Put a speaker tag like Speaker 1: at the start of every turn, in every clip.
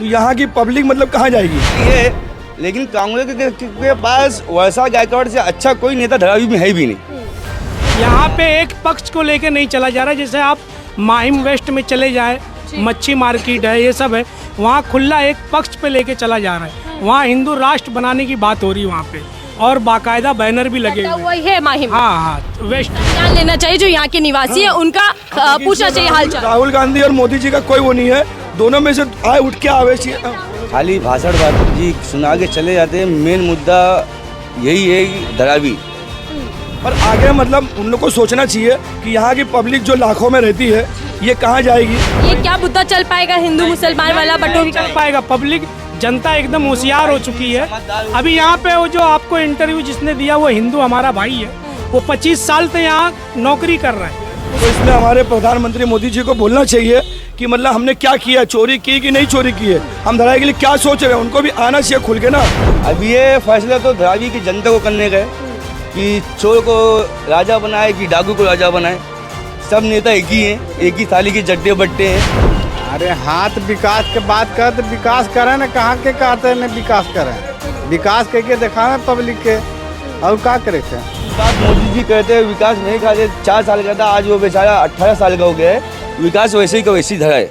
Speaker 1: तो यहाँ की पब्लिक मतलब कहाँ जाएगी
Speaker 2: ये, लेकिन कांग्रेस के पास वैसा गायकवाड़ से अच्छा कोई नेता धारावी में है भी नहीं।
Speaker 3: यहाँ पे एक पक्ष को लेके नहीं चला जा रहा। जैसे आप माहिम वेस्ट में चले जाए, मच्छी मार्केट है, ये सब है, वहाँ खुला एक पक्ष पे लेके चला जा रहा है। वहाँ हिंदू राष्ट्र बनाने की बात हो रही है वहाँ पे, और बाकायदा बैनर भी लगे हुए
Speaker 4: वही है माहिम।
Speaker 3: हाँ, वेस्ट
Speaker 4: ध्यान लेना चाहिए जो यहाँ के निवासी है, उनका पूछना चाहिए हालचाल।
Speaker 1: राहुल गांधी और मोदी जी का कोई वो नहीं है, दोनों में से आए उठ के आवे
Speaker 2: खाली भाषण बात जी सुना के चले जाते हैं। मेन मुद्दा यही है कि धारावी।
Speaker 1: पर आगे मतलब उन लोग को सोचना चाहिए कि यहाँ की पब्लिक जो लाखों में रहती है ये कहाँ जाएगी।
Speaker 4: ये क्या मुद्दा चल पाएगा हिंदू मुसलमान वाला बटोही का?
Speaker 3: चल पाएगा। पब्लिक जनता एकदम होशियार हो चुकी है। अभी यहाँ पे वो जो आपको इंटरव्यू जिसने दिया वो हिंदू हमारा भाई है, वो 25 साल से यहाँ नौकरी कर रहा है।
Speaker 1: तो इसमें हमारे प्रधानमंत्री मोदी जी को बोलना चाहिए कि मतलब हमने क्या किया, चोरी की कि नहीं चोरी की है, हम धराई के लिए क्या सोच रहे हैं, उनको भी आना चाहिए खुल के ना।
Speaker 2: अब ये फैसला तो धारावी की जनता को करने का है कि चोर को राजा बनाए कि डाकू को राजा बनाए। सब नेता एक ही हैं, एक ही थाली के चट्टे बट्टे हैं।
Speaker 5: अरे हाथ विकास के बात कर तो विकास करें ना, कहाँ के कहते हैं विकास करें, विकास करके दिखाना पब्लिक के, और क्या करे थे।
Speaker 2: विकास मोदी जी कहते हैं विकास नहीं खाते, 4 साल का था, आज वो बेचारा 18 साल का हो गया है। विकास वैसे ही का वैसे ही धरा है।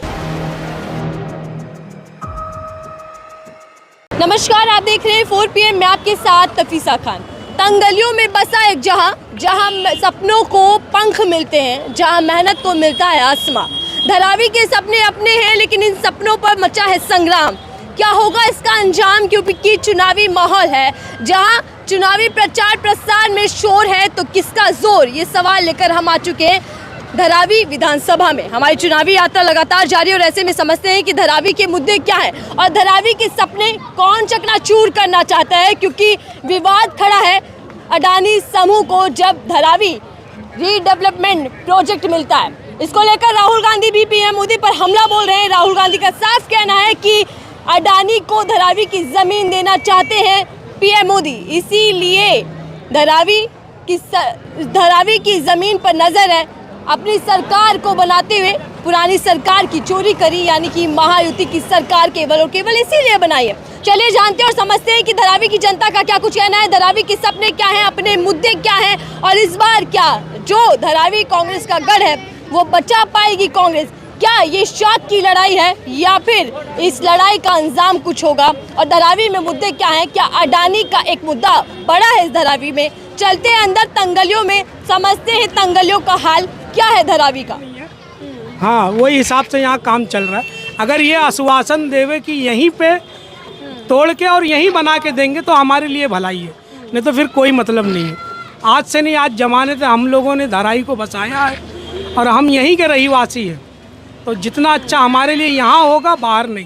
Speaker 4: नमस्कार, आप देख रहे हैं 4 PM में आपके साथ तफीसा खान। तंगलियों में बसा एक जहां सपनों को पंख मिलते हैं, जहां मेहनत को मिलता है आसमां। धारावी के सपने अपने हैं, लेकिन इन सपनों पर मचा है संग्राम। क्या होगा इसका अंजाम, क्योंकि चुनावी माहौल है, जहां चुनावी प्रचार प्रसार में शोर है, तो किसका जोर, ये सवाल लेकर हम आ चुके हैं धारावी विधानसभा में। हमारी चुनावी यात्रा लगातार जारी, और ऐसे में समझते हैं कि धारावी के मुद्दे क्या हैं और धारावी के सपने कौन चकनाचूर करना चाहता है, क्योंकि विवाद खड़ा है अडानी समूह को जब धारावी रीडेवलपमेंट प्रोजेक्ट मिलता है। इसको लेकर राहुल गांधी भी PM मोदी पर हमला बोल रहे हैं। राहुल गांधी का साफ कहना है कि अडानी को धारावी की जमीन देना चाहते हैं PM मोदी, इसीलिए धारावी की जमीन पर नजर है। अपनी सरकार को बनाते हुए पुरानी सरकार की चोरी करी, यानी कि महायुति की सरकार केवल और केवल इसीलिए बनाई है। चलिए जानते और समझते हैं कि धारावी की जनता का क्या कुछ कहना है, धारावी के सपने क्या हैं, अपने मुद्दे क्या हैं, और इस बार क्या जो धारावी कांग्रेस का गढ़ है वो बचा पाएगी कांग्रेस। क्या ये शौक की लड़ाई है या फिर इस लड़ाई का अंजाम कुछ होगा, और धारावी में मुद्दे क्या हैं, क्या अडानी का एक मुद्दा बड़ा है इस धारावी में। चलते हैं अंदर तंगलियों में, समझते हैं तंगलियों का हाल क्या है धारावी का।
Speaker 3: हाँ, वही हिसाब से यहाँ काम चल रहा है। अगर ये आश्वासन देवे कि यहीं पे तोड़ के और यहीं बना के देंगे तो हमारे लिए भलाई है, नहीं तो फिर कोई मतलब नहीं है। आज से नहीं, आज जमाने से हम लोगों ने धारावी को बसाया है और हम यहीं के रहीवासी हैं, तो जितना अच्छा हमारे लिए यहाँ होगा, बाहर नहीं।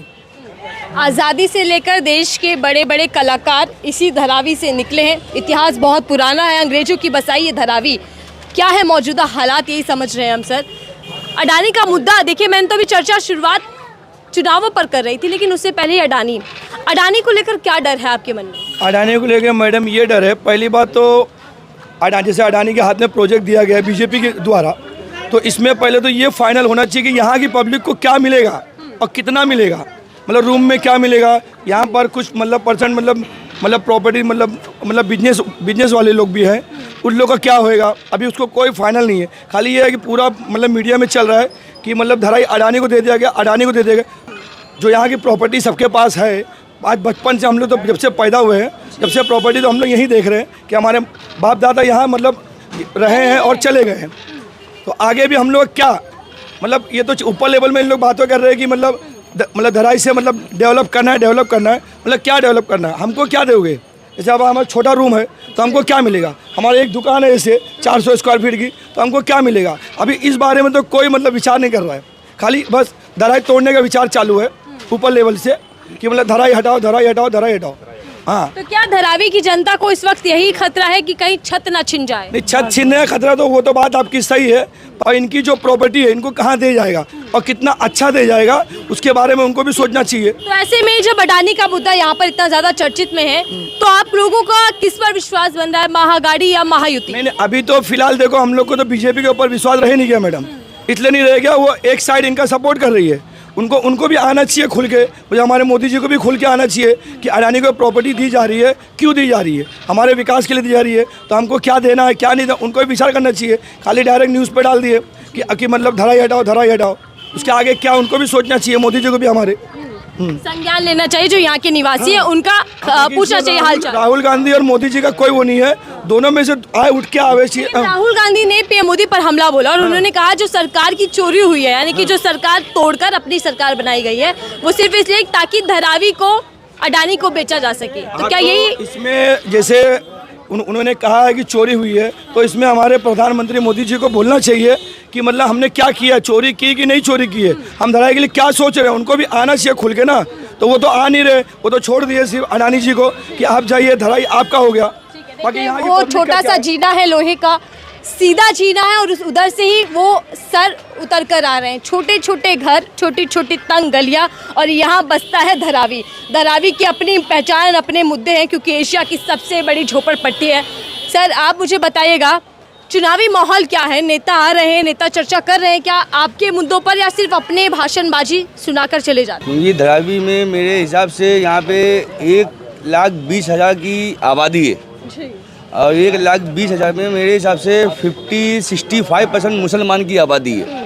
Speaker 4: आज़ादी से लेकर देश के बड़े बड़े कलाकार इसी धारावी से निकले हैं। इतिहास बहुत पुराना है, अंग्रेजों की बसाई ये धारावी। क्या है मौजूदा हालात, यही समझ रहे हैं हम सर। अडानी का मुद्दा देखिए, मैंने तो अभी चर्चा शुरुआत चुनावों पर कर रही थी, लेकिन उससे पहले अडानी को लेकर क्या डर है आपके मन में?
Speaker 1: अडानी को लेकर मैडम ये डर है, पहली बात तो जैसे अडानी के हाथ में प्रोजेक्ट दिया गया है बीजेपी के द्वारा, तो इसमें पहले तो ये फाइनल होना चाहिए कि यहाँ की पब्लिक को क्या मिलेगा और कितना मिलेगा। मतलब रूम में क्या मिलेगा, यहाँ पर कुछ मतलब परसेंट मतलब प्रॉपर्टी मतलब बिजनेस वाले लोग भी हैं, उन लोगों का क्या होएगा, अभी उसको कोई फाइनल नहीं है। खाली ये है कि पूरा मतलब मीडिया में चल रहा है कि मतलब धराई अडानी को दे दिया गया, अडानी को दे दिया गया। जो यहाँ की प्रॉपर्टी सबके पास है, आज बचपन से हम लोग तो जब से पैदा हुए हैं, जब से प्रॉपर्टी तो हम लोग यही देख रहे हैं कि हमारे बाप दादा यहाँ मतलब रहे हैं और चले गए हैं, तो आगे भी हम लोग क्या मतलब ये तो ऊपर लेवल में इन लोग बातें कर रहे हैं कि मतलब धराई से मतलब डेवलप करना है, मतलब क्या डेवलप करना है, हमको क्या दोगे। जैसे अब हमारा छोटा रूम है तो हमको क्या मिलेगा, हमारी एक दुकान है ऐसे 400 स्क्वायर फीट की, तो हमको क्या मिलेगा। अभी इस बारे में तो कोई मतलब विचार नहीं कर रहा है, खाली बस धराई तोड़ने का विचार चालू है ऊपर लेवल से कि मतलब धराई हटाओ। हाँ,
Speaker 4: तो क्या धारावी की जनता को इस वक्त यही खतरा है कि कहीं छत ना छिन जाए?
Speaker 1: नहीं, छत छीनने का खतरा तो वो तो बात आपकी सही है, और इनकी जो प्रॉपर्टी है इनको कहाँ दे जाएगा और कितना अच्छा दे जाएगा उसके बारे में उनको भी सोचना चाहिए।
Speaker 4: तो ऐसे में जब अडानी का मुद्दा यहाँ पर इतना ज्यादा चर्चित में है, तो आप लोगों का किस पर विश्वास बन रहा है, महागाड़ी या महायुति?
Speaker 1: नहीं, अभी तो फिलहाल देखो हम लोग को तो बीजेपी के ऊपर विश्वास रह नहीं गया मैडम, इसलिए नहीं रह गया, वो एक साइड इनका सपोर्ट कर रही है उनको उनको भी आना चाहिए खुल के, मुझे हमारे मोदी जी को भी खुल के आना चाहिए कि अडानी को प्रॉपर्टी दी जा रही है, क्यों दी जा रही है, हमारे विकास के लिए दी जा रही है, तो हमको क्या देना है क्या नहीं देना, उनको भी विचार करना चाहिए। खाली डायरेक्ट न्यूज़ पे डाल दिए कि मतलब धराई हटाओ, उसके आगे क्या उनको भी सोचना चाहिए, मोदी जी को भी हमारे
Speaker 4: संज्ञान लेना चाहिए। जो यहाँ के निवासी है उनका पूछना चाहिए हालचाल।
Speaker 1: राहुल गांधी और मोदी जी का कोई वो नहीं है, दोनों में से आए उठ के आवे चाहिए।
Speaker 4: राहुल गांधी ने पीएम मोदी पर हमला बोला और उन्होंने कहा जो सरकार की चोरी हुई है, यानी कि जो सरकार तोड़कर अपनी सरकार बनाई गई है, वो सिर्फ इसलिए ताकि धरावी को अडानी को बेचा जा सके। तो क्या यही
Speaker 1: इसमें जैसे उन्होंने कहा है कि चोरी हुई है, तो इसमें हमारे प्रधानमंत्री मोदी जी को बोलना चाहिए कि मतलब हमने क्या किया, चोरी की कि नहीं चोरी की है, हम धराई के लिए क्या सोच रहे हैं, उनको भी आना चाहिए खुल के ना। तो वो तो आ नहीं रहे, वो तो छोड़ दिए सिर्फ अडानी जी को कि आप जाइए, धराई आपका हो गया। बाकी यहाँ की
Speaker 4: वो
Speaker 1: पब्लिक का
Speaker 4: छोटा
Speaker 1: क्या
Speaker 4: सा
Speaker 1: है?
Speaker 4: जीना है लोहे का, सीधा जीना है और उधर से ही वो सर उतर कर आ रहे हैं। छोटे छोटे घर, छोटी छोटी तंग गलियां, और यहाँ बसता है धरावी। धरावी की अपनी पहचान, अपने मुद्दे हैं, क्योंकि एशिया की सबसे बड़ी झोपड़पट्टी है। सर आप मुझे बताइएगा, चुनावी माहौल क्या है? नेता आ रहे हैं, नेता चर्चा कर रहे हैं क्या आपके मुद्दों पर, या सिर्फ अपने भाषणबाजी सुनाकर चले जाते हैं?
Speaker 2: क्योंकि धरावी में मेरे हिसाब से यहाँ पे 1,20,000 की आबादी है और 1,20,000 में मेरे हिसाब से 65% मुसलमान की आबादी है।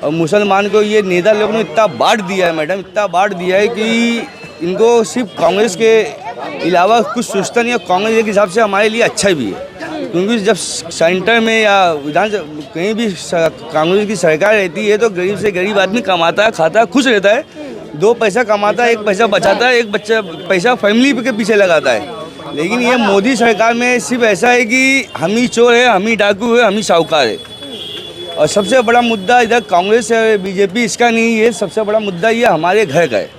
Speaker 2: और मुसलमान को ये नेता लोगों ने इतना बांट दिया है मैडम, इतना बांट दिया है कि इनको सिर्फ कांग्रेस के अलावा कुछ सोचता नहीं है। कांग्रेस एक हिसाब से हमारे लिए अच्छा भी है, क्योंकि जब सेंटर में या विधानसभा कहीं भी कांग्रेस की सरकार रहती है तो गरीब से गरीब आदमी कमाता है, खाता है, खुश रहता है, 2 पैसा कमाता है, 1 पैसा बचाता है, 1 पैसा फैमिली के पीछे लगाता है। लेकिन ये मोदी सरकार में सिर्फ ऐसा है कि हम ही चोर है, हम ही डाकू है, हम ही साहूकार है। और सबसे बड़ा मुद्दा इधर कांग्रेस है, बीजेपी इसका नहीं है, सबसे बड़ा मुद्दा ये हमारे घर का है।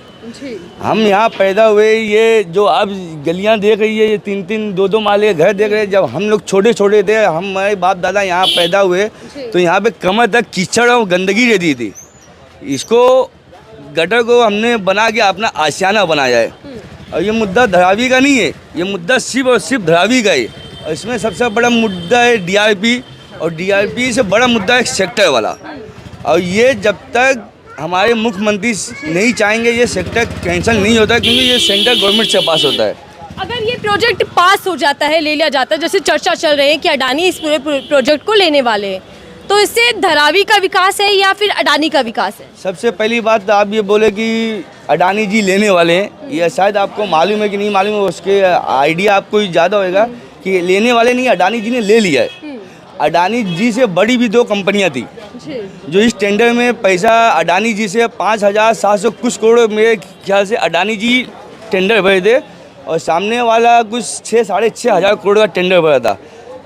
Speaker 2: हम यहाँ पैदा हुए, ये जो आप गलियाँ देख रही है, ये 3-3, 2-2 माले घर देख रहे हैं। जब हम लोग छोटे छोटे थे, हमारे बाप दादा यहाँ पैदा हुए, तो यहाँ पे कमर तक कीचड़ और गंदगी रहती थी। इसको गटर को हमने बना के अपना आशियाना बनाया है। और ये मुद्दा धरावी का नहीं है, ये मुद्दा सिर्फ और सिर्फ धरावी का है। और इसमें सबसे बड़ा मुद्दा है डीआरपी, और डीआरपी से बड़ा मुद्दा है सेक्टर वाला। और ये जब तक हमारे मुख्यमंत्री नहीं चाहेंगे ये सेक्टर कैंसिल नहीं होता, क्योंकि ये सेंटर गवर्नमेंट से पास होता है।
Speaker 4: अगर ये प्रोजेक्ट पास हो जाता है, ले लिया जाता है, जैसे चर्चा चल रही है कि अडानी इस पूरे प्रोजेक्ट को लेने वाले हैं, तो इससे धरावी का विकास है या फिर अडानी का विकास है?
Speaker 2: सबसे पहली बात तो आप ये बोले कि अडानी जी लेने वाले हैं, ये शायद आपको मालूम है कि नहीं मालूम है, उसके आइडिया आपको ज़्यादा होगा कि लेने वाले नहीं, अडानी जी ने ले लिया है। अडानी जी से बड़ी भी 2 कंपनियां थी जो इस टेंडर में पैसा अडानी जी से 5,700 कुछ करोड़ मेरे ख्याल से अडानी जी टेंडर भरे थे, और सामने वाला कुछ 6,500 करोड़ का टेंडर भरा था।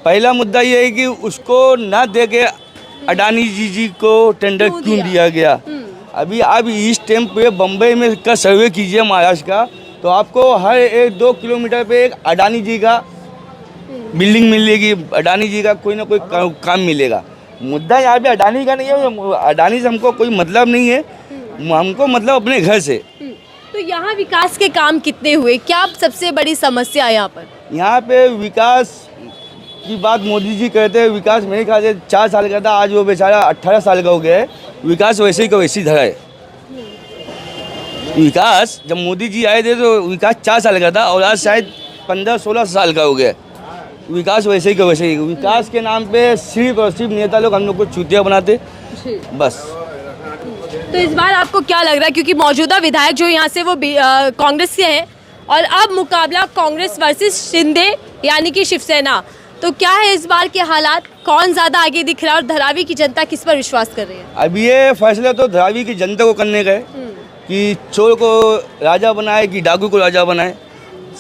Speaker 2: पहला मुद्दा ये है कि उसको ना दे के अडानी जी को टेंडर क्यों दिया गया। अभी आप इस टाइम पे बम्बई में का सर्वे कीजिए महाराष्ट्र का, तो आपको हर 1-2 किलोमीटर पे एक अडानी जी का बिल्डिंग मिलेगी, अडानी जी का कोई ना कोई काम मिलेगा। मुद्दा यहाँ पे अडानी का नहीं है, अडानी से हमको कोई मतलब नहीं है, हमको मतलब अपने घर से।
Speaker 4: तो यहाँ विकास के काम कितने हुए, क्या सबसे बड़ी समस्या है यहाँ पर?
Speaker 2: यहाँ पे विकास की बात मोदी जी कहते हैं, विकास मेरे ख्याल से 4 साल का था, आज वो बेचारा 18 साल का हो गया है। विकास वैसे ही का वैसे ही धरा है। विकास जब मोदी जी आए थे तो विकास 4 साल का था, और आज शायद 15-16 साल का हो गया। विकास वैसे ही का वैसे ही। विकास के नाम पे सिर्फ और सिर्फ नेता लोग हम लोग को चूतिया बनाते बस।
Speaker 4: तो इस बार आपको क्या लग रहा है, क्योंकि मौजूदा विधायक जो यहाँ से वो कांग्रेस के हैं, और अब मुकाबला कांग्रेस वर्सेस शिंदे यानी कि शिवसेना, तो क्या है इस बार के हालात, कौन ज़्यादा आगे दिख रहा है और धरावी की जनता किस पर विश्वास कर रही है?
Speaker 2: अब ये फैसला तो धरावी की जनता को करने का है कि चोर को राजा बनाए कि डाकू को राजा बनाए।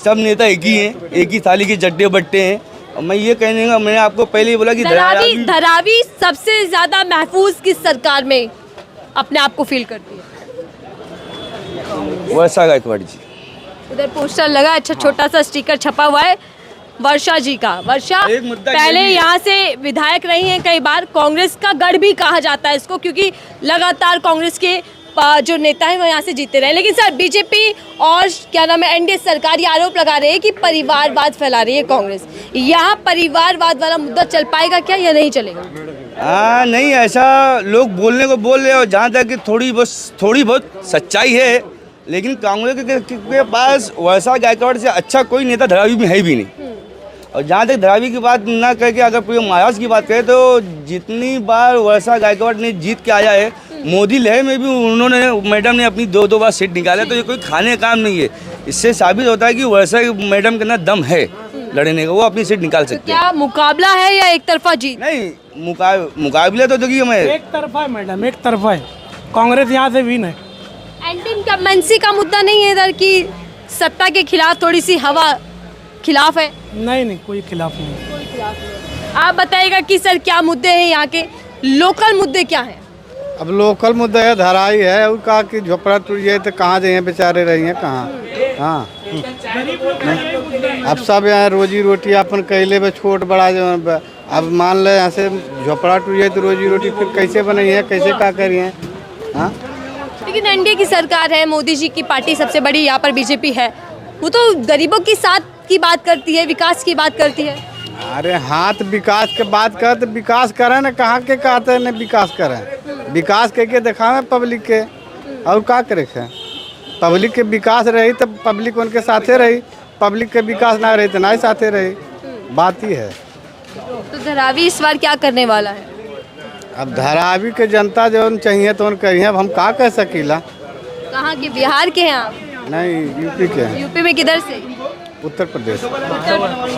Speaker 2: सब नेता एक ही हैं, एक ही थाली के चट्टे बट्टे हैं। और मैं ये कहने का, मैंने आपको पहले ही बोला कि
Speaker 4: धरावी सबसे ज़्यादा महफूज किस सरकार में अपने आप को फील करती है?
Speaker 2: वर्षा गायकवाड़ जी।
Speaker 4: उधर पोस्टर लगा, अच्छा छोटा सा स्टिकर छपा हुआ है वर्षा जी का। वर्षा पहले यहाँ से विधायक रही हैं कई बार, कांग्रेस का गढ़ भी कहा जाता है इसको, क्योंकि लगातार कांग्रेस के जो नेता हैं वो यहाँ से जीते रहे। लेकिन सर बीजेपी और क्या नाम है एनडीए सरकार ये आरोप लगा रही है कि परिवारवाद फैला रही है कांग्रेस। यहाँ परिवारवाद वाला मुद्दा चल पाएगा क्या या नहीं चलेगा?
Speaker 2: हाँ नहीं, ऐसा लोग बोलने को बोल रहे हो, जहाँ तक कि थोड़ी बहुत सच्चाई है, लेकिन कांग्रेस के पास वैसा गायकवाड़ से अच्छा कोई नेता धारावी में है भी नहीं। और जहाँ तक धारावी की बात ना करके अगर पूरे महाराष्ट्र की बात करें तो जितनी बार वैसा गायकवाड़ ने जीत के आया है, मोदी लहर में भी उन्होंने मैडम ने अपनी दो बार सीट निकाला, तो ये कोई खाने का काम नहीं है। इससे साबित होता है कि वैसा मैडम के ना दम है लड़ने का, वो अपनी सीट निकाल सकते हैं।
Speaker 4: क्या मुकाबला है या एक तरफा जीत?
Speaker 2: नहीं, मुकाबले तो देखिए मैं
Speaker 3: एक तरफा है मैडम, एक तरफा है। कांग्रेस यहाँ से विन है।
Speaker 4: एंटी इनकम्बेंसी का मुद्दा नहीं है इधर की सत्ता के खिलाफ थोड़ी सी हवा खिलाफ है?
Speaker 3: नहीं, कोई खिलाफ नहीं।
Speaker 4: आप बताइएगा कि सर क्या मुद्दे हैं यहाँ के, लोकल मुद्दे क्या हैं?
Speaker 5: अब लोकल मुद्दा है, धराई है, और कहा कि झोपड़ा टूट जाए तो कहाँ जाइए, बेचारे रही हैं कहाँ। हाँ, अब सब यहाँ रोजी रोटी अपन कैले में छोट बड़ा जो अब मान ले यहाँ से झोपड़ा टूट जाए तो रोजी रोटी फिर कैसे बनाई है, कैसे क्या करिए। हाँ,
Speaker 4: लेकिन एनडीए की सरकार है, मोदी जी की पार्टी सबसे बड़ी यहाँ पर बीजेपी है, वो तो गरीबों के साथ की बात करती है, विकास की बात करती है।
Speaker 5: अरे हाथ विकास के बात कर तो विकास करें ना, कहाँ के कहते हैं ना विकास करें, विकास करके दिखावे पब्लिक के, और क्या करे है। पब्लिक के विकास रही तो पब्लिक उनके साथे रही, पब्लिक के विकास ना रही तो ना ही साथे रही, बात ही है।
Speaker 4: तो धारावी इस बार क्या करने वाला है?
Speaker 5: अब धारावी के जनता जो चाहिए तो उन कहिए, अब हम क्या कह सकीला।
Speaker 4: कहाँ के, बिहार के हैं आप?
Speaker 5: नहीं, यूपी के हैं।
Speaker 4: यूपी में किधर से?
Speaker 5: उत्तर प्रदेश।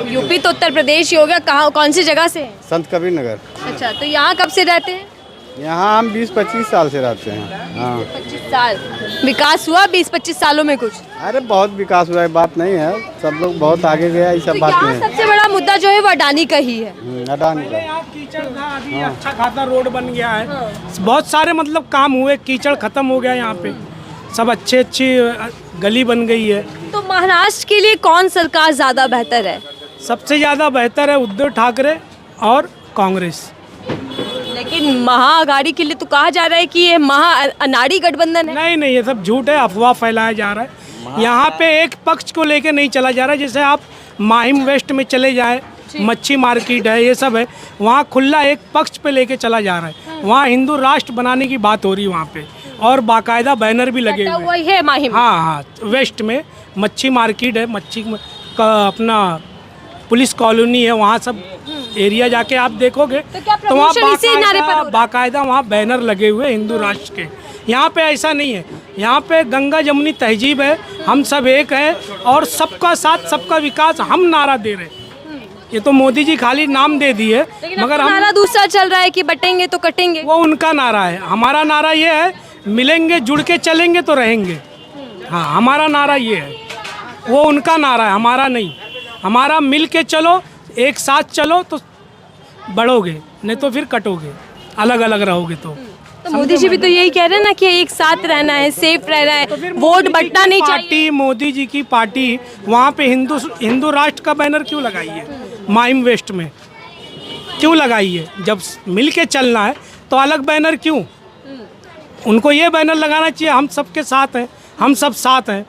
Speaker 4: यूपी तो उत्तर प्रदेश ही हो गया, कहाँ कौन सी जगह से हैं?
Speaker 5: संत कबीर नगर।
Speaker 4: अच्छा, तो यहाँ कब से रहते हैं?
Speaker 5: यहाँ हम 20-25 साल से रहते हैं। हाँ,
Speaker 4: 25 साल। विकास हुआ 20-25 सालों में कुछ?
Speaker 5: अरे बहुत विकास हुआ है, बात नहीं है, सब लोग बहुत आगे गया, ये सब
Speaker 4: तो
Speaker 5: बात
Speaker 4: यहाँ
Speaker 5: नहीं है।
Speaker 4: सबसे बड़ा मुद्दा जो है वो अडानी का ही है।
Speaker 5: अडानी का।
Speaker 3: यहाँ कीचड़ था, अभी अच्छा खासा रोड बन गया है, बहुत सारे मतलब काम हुए, कीचड़ खत्म हो गया यहाँ पे, सब अच्छी गली बन गई है।
Speaker 4: तो महाराष्ट्र के लिए कौन सरकार ज़्यादा बेहतर है?
Speaker 3: सबसे ज़्यादा बेहतर है उद्धव ठाकरे और कांग्रेस।
Speaker 4: लेकिन महाअघाड़ी के लिए तो कहा जा रहा है कि ये महाअनाड़ी गठबंधन है।
Speaker 3: नहीं, ये सब झूठ है, अफवाह फैलाया जा रहा है। यहाँ पे एक पक्ष को लेके नहीं चला जा रहा है। जैसे आप माहिम वेस्ट में चले जाए, मच्छी मार्केट है, ये सब है, वहाँ खुला एक पक्ष पे लेके चला जा रहा है। वहाँ हिंदू राष्ट्र बनाने की बात हो रही है वहाँ पे, और बाकायदा बैनर भी लगे हुए हैं।
Speaker 4: है माहिम।
Speaker 3: हाँ, वेस्ट में मच्छी मार्केट है, मच्छी का अपना पुलिस कॉलोनी है, वहाँ सब एरिया जाके आप देखोगे तो वहाँ बाकायदा वहाँ बैनर लगे हुए हिंदू राष्ट्र के। यहाँ पे ऐसा नहीं है, यहाँ पे गंगा जमुनी तहजीब है, हम सब एक हैं और सबका साथ सबका विकास हम नारा दे रहे हैं। ये तो मोदी जी खाली नाम दे दिए, मगर हम
Speaker 4: नारा दूसरा चल रहा है कि बटेंगे तो कटेंगे।
Speaker 3: वो उनका नारा है, हमारा नारा ये है मिलेंगे जुड़ के चलेंगे तो रहेंगे। हाँ, हमारा नारा ये है, वो उनका नारा है, हमारा नहीं। हमारा मिल के चलो, एक साथ चलो तो बढ़ोगे, नहीं तो फिर कटोगे, अलग अलग रहोगे। तो
Speaker 4: मोदी जी भी तो यही कह रहे हैं ना कि एक साथ रहना है, सेफ रहना है, वोट बंटना नहीं चाहिए।
Speaker 3: मोदी जी की पार्टी वहाँ पे हिंदू राष्ट्र का बैनर क्यों लगाई है? माहिम वेस्ट में क्यों लगाई है? जब मिल के चलना है तो अलग बैनर क्यों? उनको ये बैनर लगाना चाहिए, हम सबके साथ हैं, हम सब साथ हैं,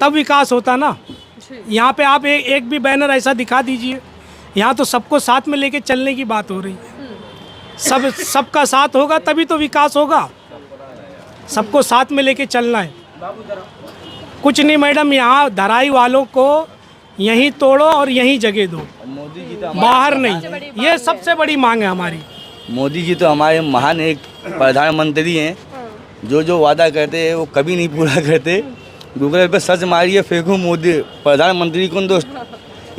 Speaker 3: तब विकास होता ना। यहाँ पे आप एक भी बैनर ऐसा दिखा दीजिए। यहाँ तो सबको साथ में लेके चलने की बात हो रही है। सबका साथ होगा तभी तो विकास होगा, सबको साथ में लेके चलना है। कुछ नहीं मैडम, यहाँ धराई वालों को यहीं तोड़ो और यहीं जगह दो, बाहर नहीं। ये सबसे बड़ी मांग है हमारी।
Speaker 2: मोदी जी तो हमारे महान एक प्रधानमंत्री हैं, जो वादा करते हैं वो कभी नहीं पूरा करते। गूगल पे सर्च मारिए, फेंकू मोदी प्रधानमंत्री कौन दोस्त,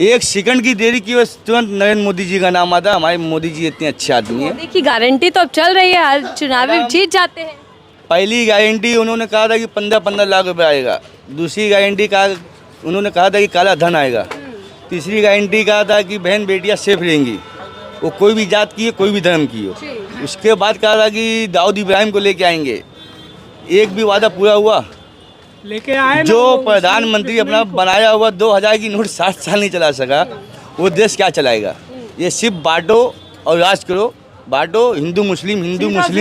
Speaker 2: एक सेकंड की देरी की बस तुरंत नरेंद्र मोदी जी का नाम आता है। हमारे मोदी जी इतने अच्छे आदमी हैं।
Speaker 4: देखिए, गारंटी तो अब चल रही है, हर चुनाव में जीत जाते हैं।
Speaker 2: पहली गारंटी उन्होंने कहा था कि 15-15 लाख रुपए आएगा। दूसरी गारंटी उन्होंने कहा था कि काला धन आएगा। तीसरी गारंटी कहा था कि बहन बेटियां सेफ रहेंगी, वो कोई भी जात की है, कोई भी धर्म की हो। उसके बाद कहा था कि दाऊद इब्राहिम को लेके आएंगे। एक भी वादा पूरा हुआ?
Speaker 3: लेके आए
Speaker 2: जो प्रधानमंत्री अपना बनाया हुआ 2000 की नोट 60 साल नहीं चला सका, वो देश क्या चलाएगा? ये सिर्फ बांटो और राज करो, बांटो, हिंदू मुस्लिम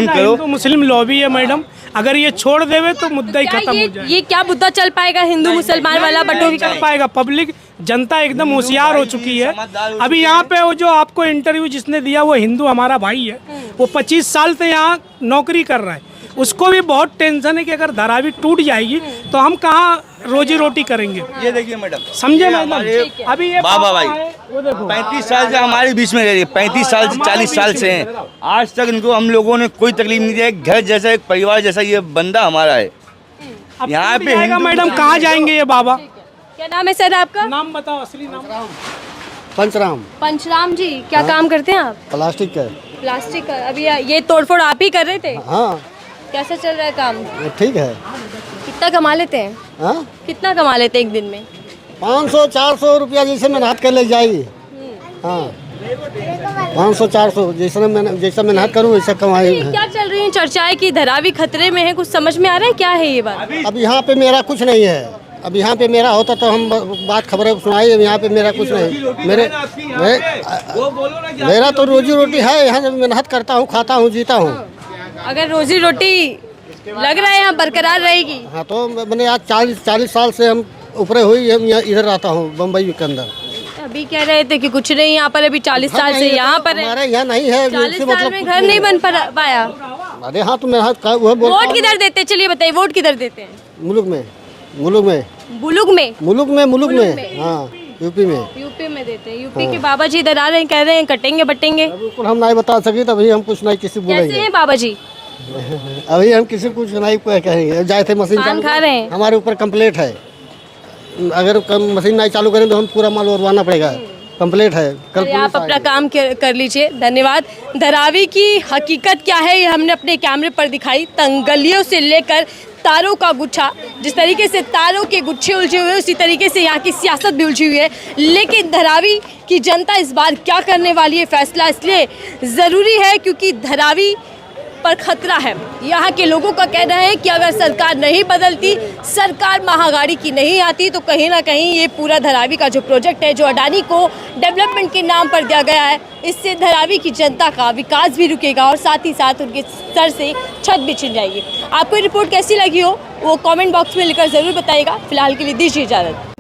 Speaker 2: करो।
Speaker 3: हिंदू मुस्लिम लॉबी है मैडम, अगर ये छोड़ देवे तो मुद्दा ही खत्म हो जाए।
Speaker 4: ये क्या मुद्दा चल पाएगा हिंदू मुसलमान वाला? बटोरी
Speaker 3: चल पाएगा, पब्लिक जनता एकदम होशियार हो चुकी है। अभी यहाँ पे वो जो आपको इंटरव्यू जिसने दिया वो हिंदू हमारा भाई है, वो 25 साल से यहाँ नौकरी कर रहा है। उसको भी बहुत टेंशन है कि अगर धारावी टूट जाएगी तो हम कहाँ रोजी रोटी करेंगे।
Speaker 2: ये देखिए मैडम,
Speaker 3: समझे मैडम? अभी ये
Speaker 2: बाबा भाई
Speaker 3: है, वो देखो
Speaker 2: 35 साल से हमारे बीच में रह रही है, 35 साल से 40 साल से हैं। आज तक इनको हम लोगों ने कोई तकलीफ नहीं दिया। एक घर जैसा, एक परिवार जैसा ये बंदा हमारा है।
Speaker 3: अब
Speaker 2: यहाँ
Speaker 3: टूट
Speaker 2: पे
Speaker 3: जाएगा
Speaker 2: हिंदू
Speaker 3: मैडम, कहाँ जाएंगे ये बाबा?
Speaker 4: क्या नाम है सर आपका?
Speaker 3: नाम बताओ, असली नाम।
Speaker 5: पंचराम
Speaker 4: पंचराम जी, क्या काम करते हैं आप?
Speaker 5: प्लास्टिक का।
Speaker 4: प्लास्टिक का। अभी ये तोड़फोड़ आप ही कर रहे थे?
Speaker 5: हाँ
Speaker 4: कैसा चल रहा है काम?
Speaker 5: ठीक है।
Speaker 4: कितना कमा लेते हैं?
Speaker 5: हाँ
Speaker 4: कितना कमा लेते हैं एक दिन में?
Speaker 5: 500-400 रुपया जैसे मेहनत कर ले जाएगी। हाँ 500-400 जैसा मेहनत करूँ वैसा कमाई।
Speaker 4: क्या चल रही है चर्चाएं कि धरावी खतरे में है? कुछ समझ में आ रहा है क्या है ये बात?
Speaker 5: अब यहाँ पे मेरा कुछ नहीं है। अब यहाँ पे मेरा होता तो हम बात खबरें सुनाई। अब यहाँ पे मेरा कुछ नहीं। मेरा तो रोजी रोटी है, यहाँ मेहनत करता हूँ, खाता हूँ, जीता हूँ।
Speaker 4: अगर रोजी रोटी लग रहा है यहाँ बरकरार रहेगी?
Speaker 5: हाँ तो मैंने आज 40 साल से हम ऊपरे हुई, हम यहाँ इधर रहता हूँ बम्बई के अंदर।
Speaker 4: अभी कह रहे थे कि कुछ नहीं यहाँ पर, अभी 40 साल से यहाँ पर है।
Speaker 5: हमारे यहाँ नहीं है।
Speaker 4: 40 साल में घर नहीं बन पाया।
Speaker 5: अरे हाँ तो मेहनत
Speaker 4: वोट किधर देते हैं? चलिए बताइए, वोट किधर देते हैं?
Speaker 5: मुल्क में
Speaker 4: बुलुग में।
Speaker 5: हाँ यूपी में।
Speaker 4: यूपी में देते हैं। यूपी के बाबा जी इधर आ रहे हैं, कह रहे हैं कटेंगे बटेंगे।
Speaker 5: बिल्कुल हम नहीं बता सके, तभी हम कुछ नहीं किसी
Speaker 4: कैसे
Speaker 5: बोलेंगे।
Speaker 4: हैं बाबा जी?
Speaker 5: अभी हम किसी कुछ नहीं कहेंगे। जाए थे मशीन
Speaker 4: पान
Speaker 5: चालू
Speaker 4: खा रहे हैं?
Speaker 5: हमारे ऊपर कंप्लेंट है। अगर मशीन नहीं चालू करें तो हम पूरा माल उड़वाना पड़ेगा। कंप्लेंट है। कल
Speaker 4: अरे आप अपना काम कर लीजिए। धन्यवाद। धरावी की हकीकत क्या है ये हमने अपने कैमरे पर दिखाई। तंगलियों से लेकर तारों का गुच्छा, जिस तरीके से तारों के गुच्छे उलझे हुए उसी तरीके से यहाँ की सियासत भी उलझी हुई है। लेकिन धरावी की जनता इस बार क्या करने वाली है, फैसला इसलिए ज़रूरी है क्योंकि धरावी पर खतरा है। यहाँ के लोगों का कहना है कि अगर सरकार नहीं बदलती, सरकार महागाड़ी की नहीं आती, तो कहीं ना कहीं ये पूरा धरावी का जो प्रोजेक्ट है, जो अडानी को डेवलपमेंट के नाम पर दिया गया है, इससे धरावी की जनता का विकास भी रुकेगा और साथ ही साथ उनके सर से छत भी छिन जाएगी। आपको ये रिपोर्ट कैसी लगी हो वो कमेंट बॉक्स में लिखकर ज़रूर बताइएगा। फिलहाल के लिए दीजिए इजाज़त।